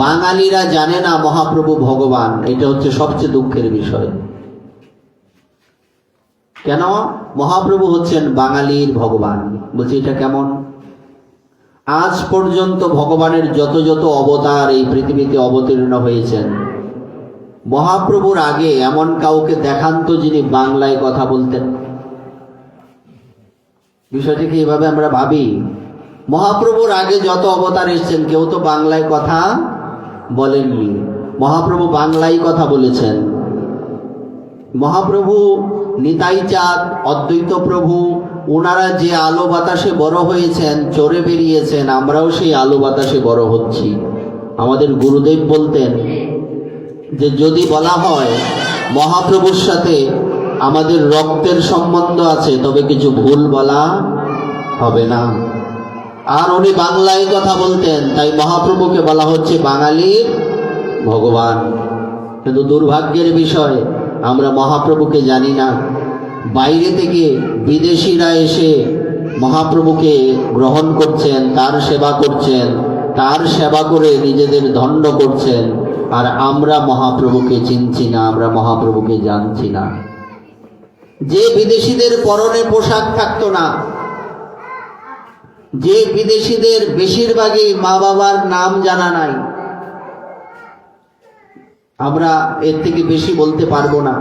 বাঙালিরা জানে না মহাপ্রভু ভগবান, এটা হচ্ছে সবচেয়ে দুঃখের বিষয়। কেন? মহাপ্রভু হচ্ছেন বাঙালির ভগবান। বলছি এটা কেমন? আজ পর্যন্ত ভগবানের যত যত অবতার এই পৃথিবীতে অবতীর্ণ হয়েছেন, মহাপ্রভুর আগে এমন কাউকে দেখান তো যিনি বাংলায় কথা বলতেন। বিষয়টিকে এইভাবে আমরা ভাবি, মহাপ্রভুর আগে যত অবতার এসেছেন কেউ তো বাংলায় কথা বলেননি, মহাপ্রভু বাংলায় কথা বলেছেন। মহাপ্রভু, নিতাই চাঁদ, অদ্বৈত প্রভু, ওনারা যে আলো বাতাসে বড় হয়েছেন, চড়ে বেরিয়েছেন, আমরাও সেই আলো বাতাসে বড় হচ্ছি। আমাদের গুরুদেব বলতেন যে যদি বলা হয় মহাপ্রভুর সাথে আমাদের রক্তের সম্বন্ধ আছে, তবে কিছু ভুল বলা হবে না। আর উনি বাংলায় কথা বলতেন, তাই মহাপ্রভুকে বলা হচ্ছে বাঙালির ভগবান। কিন্তু দুর্ভাগ্যের বিষয়, আমরা মহাপ্রভুকে জানি না। বাইরে থেকে বিদেশিরা এসে মহাপ্রভুকে গ্রহণ করছেন, তার সেবা করছেন, তার সেবা করে নিজেদের ধন্য করছেন, আর আমরা মহাপ্রভুকে চিনছি না, আমরা মহাপ্রভুকে জানছি না। যে বিদেশিদের পরনে পোশাক থাকতো না, যে বিদেশিদের বেশিরভাগই মা বাবার নাম জানা নাই, আমরা এর থেকে বেশি বলতে পারবো না,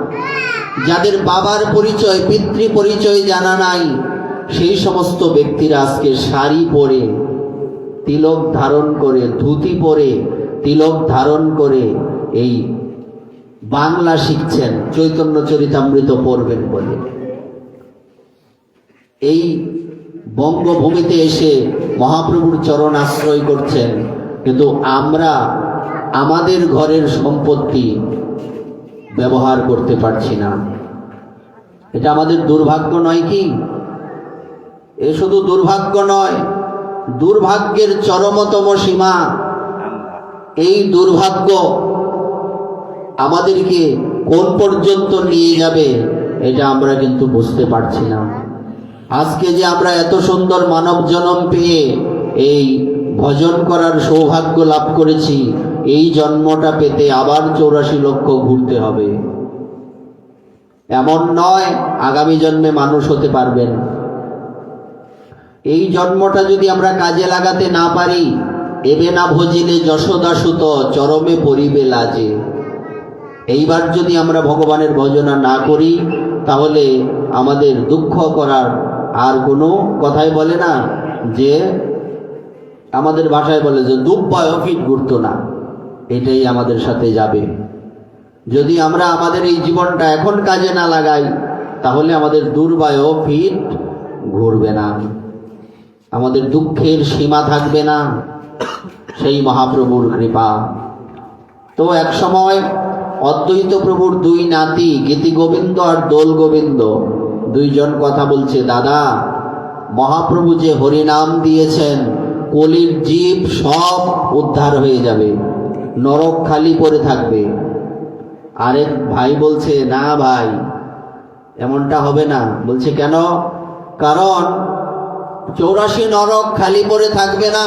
যাদের বাবার পরিচয় পিতৃ পরিচয় জানা নাই, সেই সমস্ত ব্যক্তিরা আজকে শাড়ি পরে, তিলক ধারণ করে, ধুতি পরে, তিলক ধারণ করে এই বাংলা শিখছেন, চৈতন্য চরিতামৃত পড়বেন বলে। এই বঙ্গভূমিতে এসে মহাপ্রভুর চরণ আশ্রয় করছেন, কিন্তু আমরা আমাদের ঘরের সম্পত্তি ব্যবহার করতে পারছি না। এটা আমাদের দুর্ভাগ্য নয় কি? এ শুধু দুর্ভাগ্য নয়, দুর্ভাগ্যের চরমতম সীমা। এই দুর্ভাগ্য আমাদেরকে কোন পর্যন্ত নিয়ে যাবে এটা আমরা কিন্তু বুঝতে পারছি না। আজকে যে আমরা এত সুন্দর মানব জন্ম পেয়ে এই ভজন করার সৌভাগ্য লাভ করেছি, এই জন্মটা পেতে আবার 84 লক্ষ ঘুরতে হবে এমন নয় আগামী জন্মে মানুষ হতে পারবেন। এই জন্মটা যদি আমরা কাজে লাগাতে না পারি, এবে না ভজিলে যশোদাসুত চরমে পরিবে লাজে। এইবার যদি আমরা ভগবানের ভজনা না করি, তাহলে আমাদের দুঃখ করার আর কোনো কথাই বলে না, যে আমাদের ভাষায় বলে যে দুব্বায় ফিট ঘুরতো না, এটাই আমাদের সাথে যাবে। যদি আমরা আমাদের এই জীবনটা এখন কাজে না লাগাই, তাহলে আমাদের দুর্বায় ফিট ঘুরবে না, আমাদের দুঃখের সীমা থাকবে না। সেই মহাপ্রভুর কৃপা। তো এক সময় অদ্বৈত প্রভুর দুই নাতি গীতি গোবিন্দ আর দোল গোবিন্দ দুইজন কথা বলছে, দাদা মহাপ্রভু যে হরিনাম দিয়েছেন, কলির জীব সব উদ্ধার হয়ে যাবে, নরক খালি পড়ে থাকবে। আরেক ভাই বলছে, না ভাই, এমনটা হবে না। বলছে কেন? কারণ 84 নরক খালি পড়ে থাকবে না।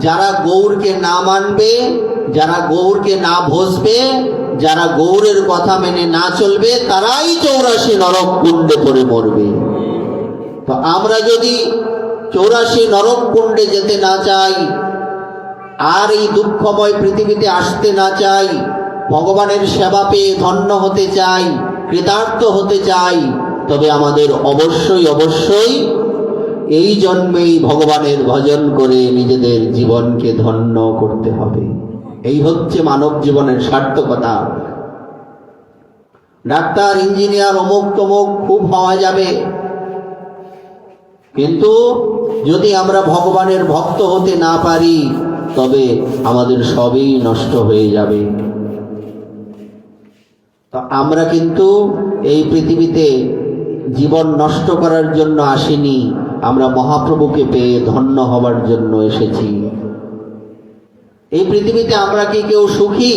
যারা গৌরকে না মানবে, যারা গৌরকে না ভসবে, যারা গৌরের কথা মেনে না চলবে, তারাই 84 নরক কুণ্ডে পড়ে মরবে। তো আমরা যদি 84 নরক কুণ্ডে যেতে না চাই, আর এই দুঃখময় পৃথিবীতে আসতে না চাই, ভগবানের সেবা পেয়ে ধন্য হতে চাই, কৃতার্থ হতে চাই, তবে আমাদের অবশ্যই অবশ্যই এই জন্মেই ভগবানের ভজন করে নিজেদের জীবনকে ধন্য করতে হবে। এই হচ্ছে মানব জীবনের সার্থকতা। ডাক্তার, ইঞ্জিনিয়ার, অমুক তমুক খুব হওয়া যাবে, কিন্তু যদি আমরা ভগবানের ভক্ত হতে না পারি, তবে আমাদের সবই নষ্ট হয়ে যাবে। তো আমরা কিন্তু এই পৃথিবীতে জীবন নষ্ট করার জন্য আসিনি, আমরা মহাপ্রভুকে পেয়ে ধন্য হবার জন্য এসেছি। এই পৃথিবীতে আমরা কি কেউ সুখী?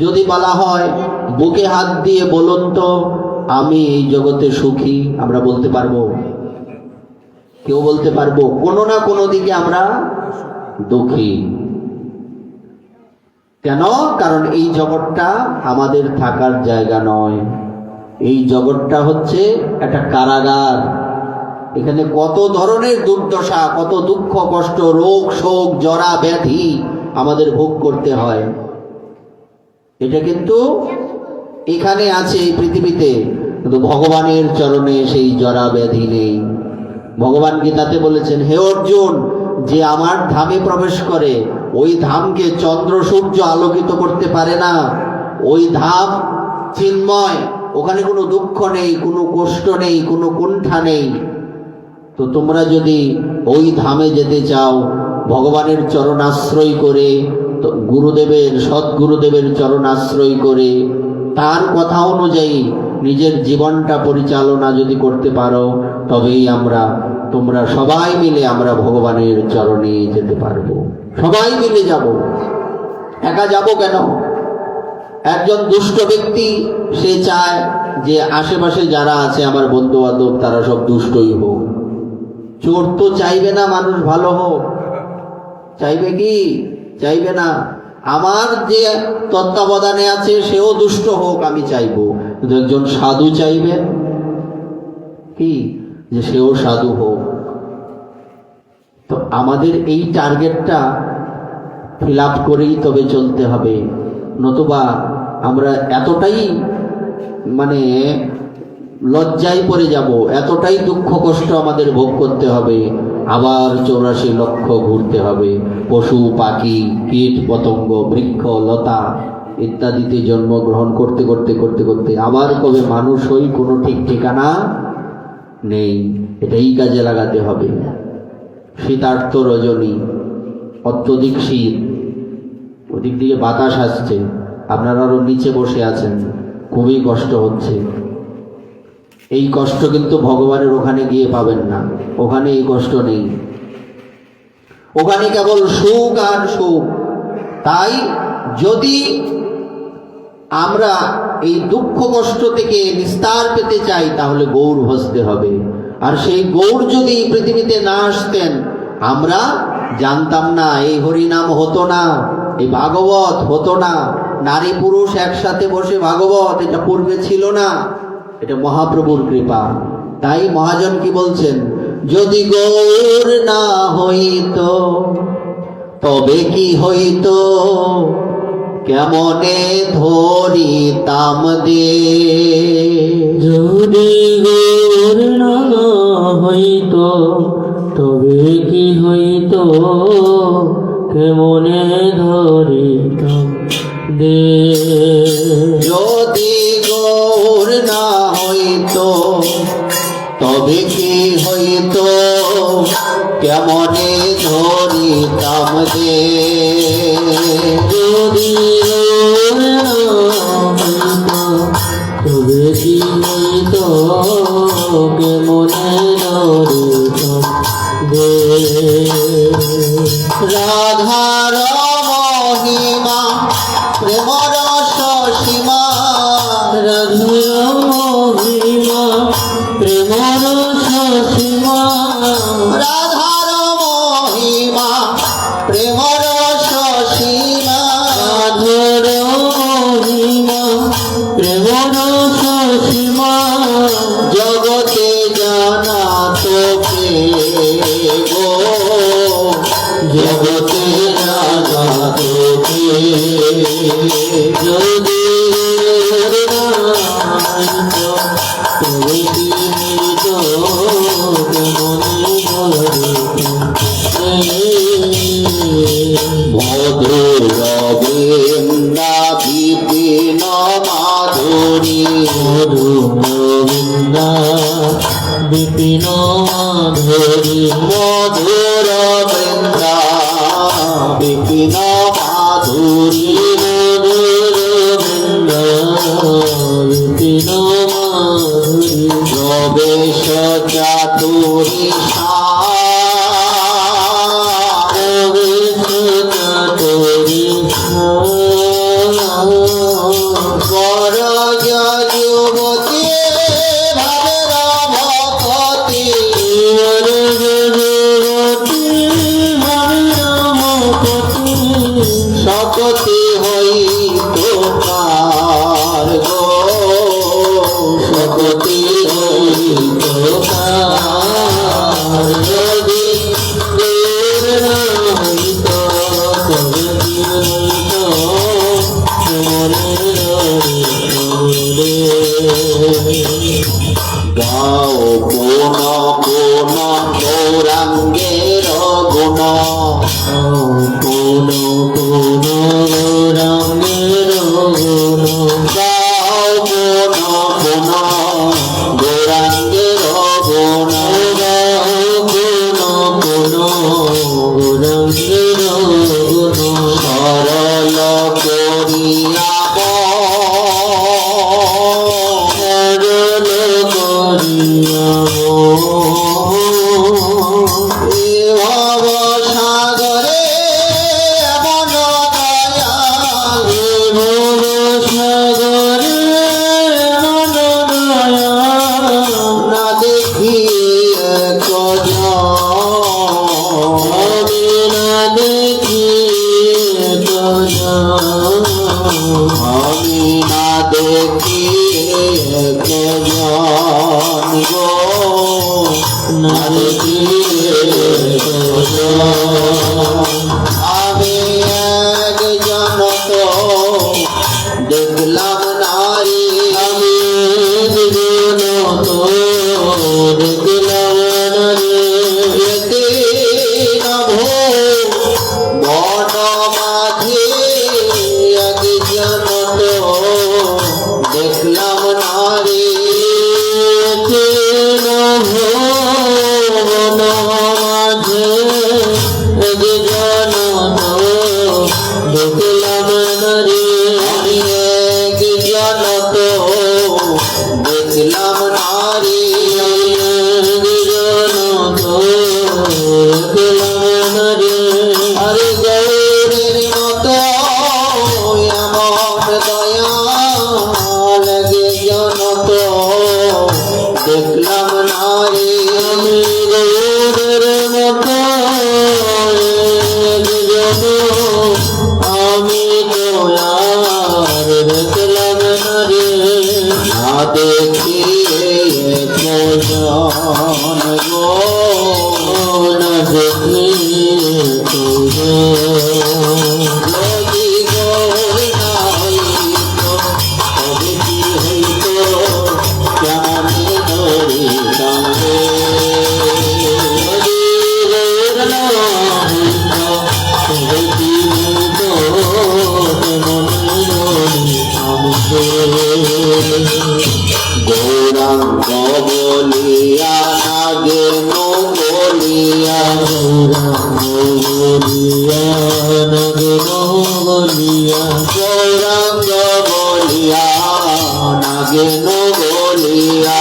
যদি বলা হয় বুকে হাত দিয়ে বলুন তো আমি এই জগতে সুখী, আমরা বলতে পারবো? কেউ বলতে পারবো? কোনো না কোনো দিকে আমরা দুঃখী। কেন? কারণ এই জগৎটা আমাদের থাকার জায়গা নয়। এই জগৎটা হচ্ছে একটা কারাগার। এখানে কত ধরনের দুর্দশা, কত দুঃখ কষ্ট, রোগ শোক, জরা ব্যাধি আমাদের ভোগ করতে হয়। এটা কিন্তু এখানে আছে এই পৃথিবীতে, কিন্তু ভগবানের চরণে সেই জরা ব্যাধি নেই। ভগবান গীতাতে বলেছেন, হে অর্জুন, যে আমার ধামে প্রবেশ করে, ওই ধামকে চন্দ্র সূর্য আলোকিত করতে পারে না। ওই ধাম চিন্ময়, ওখানে কোনো দুঃখ নেই, কোনো কষ্ট নেই, কোনো কুণ্ঠা নেই। তো তোমরা যদি ওই ধামে যেতে চাও, ভগবানের চরণ আশ্রয় করে, তো গুরুদেবের, সৎগুরুদেবের চরণ আশ্রয় করে, তার কথা অনুযায়ী নিজের জীবনটা পরিচালনা যদি করতে পারো, তবেই তোমরা সবাই মিলে আমরা ভগবানের চরণে যেতে পারবো। সবাই মিলে যাব, একা যাব কেন? একজন দুষ্ট ব্যক্তি সে চায় যে আশেপাশে যারা আছে আমার বন্ধু বান্ধব তারা সব দুষ্টই হোক। চোর তো চাইবে না মানুষ ভালো হোক, চাইবে কি? চাইবে না। আমার যে তত্ত্বাবধানে আছে সেও দুষ্ট হোক আমি চাইবো, কিন্তু একজন সাধু চাইবেন কি যে সেও সাধু হোক। তো আমাদের এই টার্গেটটা ফিল আপ করেই তবে চলতে হবে, নতুবা আমরা এতটাই লজ্জায় পড়ে যাব, এতটাই দুঃখ কষ্ট আমাদের ভোগ করতে হবে, আবার 84 লক্ষ ঘুরতে হবে, পশু পাখি কীট পতঙ্গ বৃক্ষ লতা ইত্যাদিতে জন্মগ্রহণ করতে করতে করতে করতে আবার কবে মানুষ হই কোনো ঠিক ঠিকানা নেই। এটাই কাজে লাগাতে হবে। শীতার্ত রজনী, অত্যধিক শীত, ওদিক দিয়ে বাতাস আসছে, আপনারা আরো নিচে বসে আছেন, খুবই কষ্ট হচ্ছে। এই কষ্ট কিন্তু ভগবানের ওখানে গিয়ে পাবেন না, ওখানে এই কষ্ট নেই, ওখানে কেবল সুখ আর সুখ। তাই যদি আমরা এই দুঃখ কষ্ট থেকে নিস্তার পেতে চাই, তাহলে গৌর ভজতে হবে। আর সেই গৌর যদি পৃথিবীতে না আসতেন, আমরা জানতাম না, এই হরিনাম হতো না, এই ভাগবত হতো না, নারী পুরুষ একসাথে বসে ভাগবত, এটা পূর্বে ছিল না। এটা মহাপ্রভুর কৃপা। তাই মহাজন কি বলছেন, যদি গৌর না হইতো তবে কি হইতো, কেমনে ধরিতাম দে। যদি গৌর না হইতো তবে কি হইতো, কেমনে ধরিতাম দে। যদি গৌর না হইতো তবে কি হইতো, কেমনে ধরিতাম দে। যদি গৌর না হইতো তবে কি হইতো, কেমনে ধরিতাম দে। রাধার যদি না হইতো তবে কি মিলত কেমনে মধুর বৃন্দা বিপিন মাধুরী মধু গোবিন্দা বিপিন মাধুরী মধুর বৃন্দা বিপিন মাধুরী মধুর বৃন্দা বিপিন মাধুরী প্রবেশ চাতুরী যুবতী ভাবের ভকতি সকতি হইত কার গো সকতি হইত কার যদি গাও কোন কোন গৌরাঙ্গের গুণ কোন কোন রঙের গুণ গাও কোন কোন গৌরাঙ্গের গুণ কোন কোন রঙের গুণ সরল করিয়া সরল করিয়া ভব সাগরে এমন দয়া সাগরে না দেখি আমি না দেখি আমি না দেখি গো না দেখি আমি একজন তো দেখলাম নারী আমি জীবন তো দেখলাম না রে এতে নভ বন মাঝে একজন তো দেখলাম নারী আমি একজন তো দেখলাম নারী আরে গৌরের মতো এমন দয়া লাগে জন তো দেখলাম নারী আমি গৌরের মতো আমি তো আর দেখলাম না রে না দেখি একজন গো না দেখি যদি গৌর না হইত তবে কি হইত কেমন ধরিতাম রে গৌরাঙ্গ বলিয়া নাগেন বলিয়া গৌরাঙ্গ বলিয়া নাগেন বলিয়া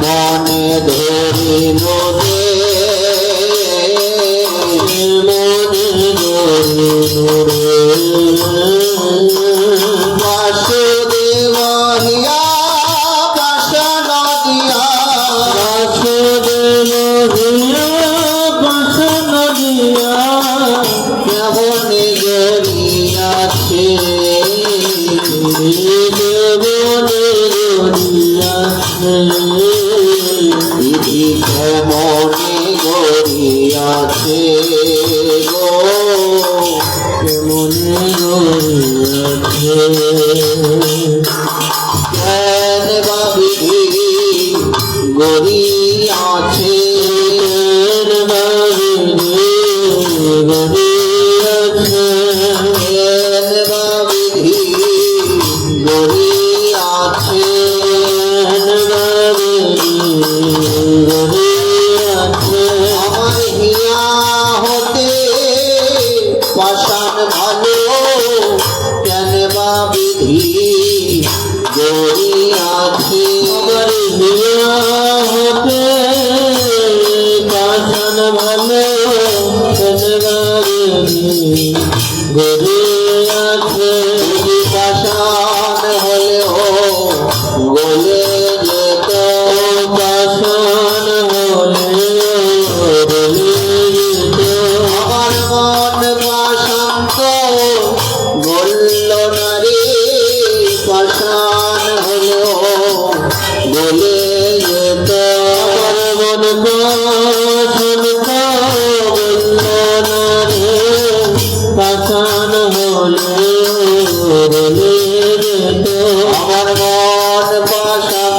মনে ধরিল বাসুদেব হিয়া বাসন দিয়া কেমন গড়িয়াছে গড়িয়াছে আমার হিয়া হতে পাষাণ ভালো গড়ে আছে পাষাণ হলেও গলে যেত পাষাণ হলে গলে যেত আমার মন পাষাণ গড়ল না রে পাষাণ হলেও গলে যেত আমার মন পাষাণ বলল না রে পাষাণ হলে গলে যেত আমার মন পাষাণ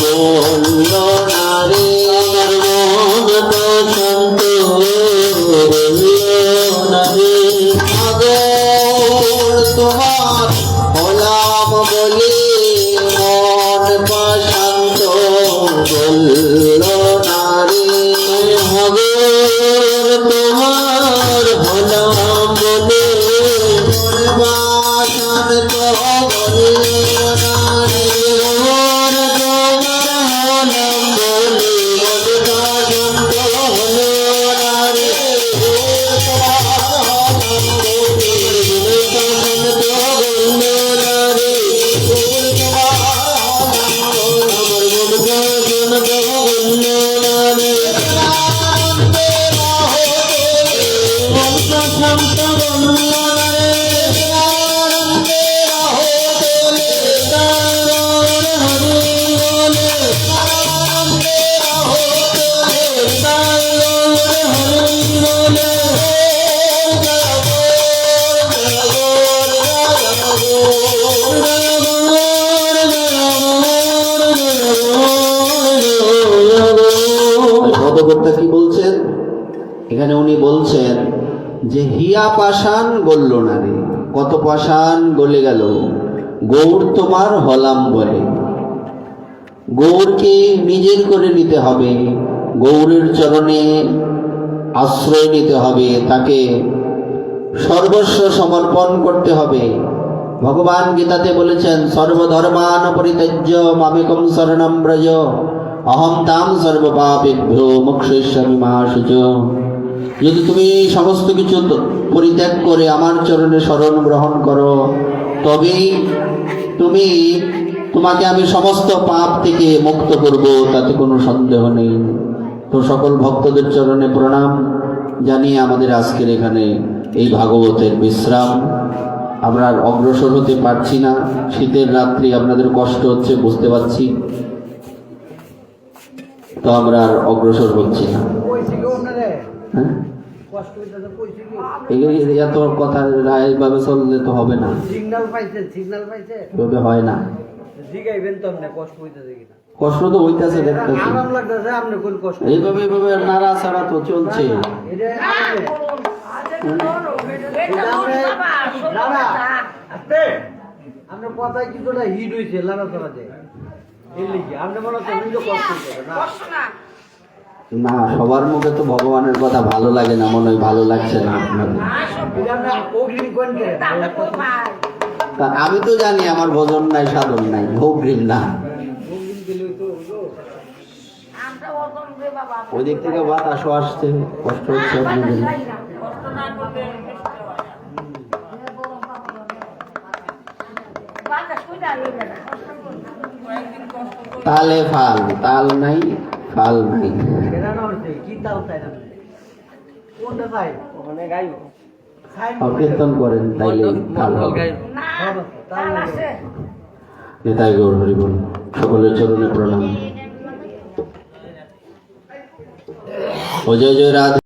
গড়ল না রে আমার মন পাষাণ বলল না রে আগর তোমার হলাম বলে মন পাশান্ত বলল না রে হগর তোমার হলাম বলে মন পাশান্ত বলল না রে হগর তোমার হলাম বলে মন পাশান্ত হলো না রে ভগবতটা কি বলছেন এখানে? উনি বলছেন যে হিয়া পাষাণ গলল না রে। কত পাষাণ গলে গেল, গৌর তোমার হলাম বলে। গৌরকে নিজের করে নিতে হবে, গৌরের চরণে আশ্রয় নিতে হবে, তাকে সর্বস্ব সমর্পণ করতে হবে। ভগবান গীতাতে বলেছেন সর্বধর্মান পরিত্যাজ্য মামেকং শরণং ব্রজ অহং তাং সর্বপাপেভ্যো মোক্ষয়িষ্যামি মা শুচঃ। যদি তুমি সমস্ত কিছু পরিত্যাগ করে আমার চরণে শরণ গ্রহণ করো, তবেই তোমাকে আমি সমস্ত পাপ থেকে মুক্ত করব, তাতে কোনো সন্দেহ নেই। তো সকল ভক্তদের চরণে প্রণাম জানিয়ে আমাদের আজকের এখানে এই ভাগবতের বিশ্রাম। আমরা আর অগ্রসর হতে পারছি না, শীতের রাত্রি, আপনাদের কষ্ট হচ্ছে বুঝতে পারছি, তো আমরা আর অগ্রসর হচ্ছি না। হ্যাঁ, এত কথা এইভাবে চললে তো হবে না, এভাবে হয় না। কষ্ট তো হইতেছে, দেখতেছি এইভাবে এইভাবে নাড়া ছাড়া তো চলছে। আপনার কথায় কিছুটা হিট হয়েছে লানা চালাতে, আপনি মনে হচ্ছে কষ্ট না। না, সবার মুখে তো ভগবানের কথা ভালো লাগে না, মনে হয় ভালো লাগছে না আপনাদের। তা আমি তো জানি আমার ভজন নাই, সাধন নাই, অগ্রিম না। ওই দিক থেকে বাতাসও আসছে, কষ্ট হচ্ছে আপনাদের। তালে ফাল, তাল নাই ফাল নাই। কীর্তন করেন তাইলে ভালো হবে। নেতাই গৌর হরি বল। সকলের চরণে প্রণাম। ও জয় জয় রাধে।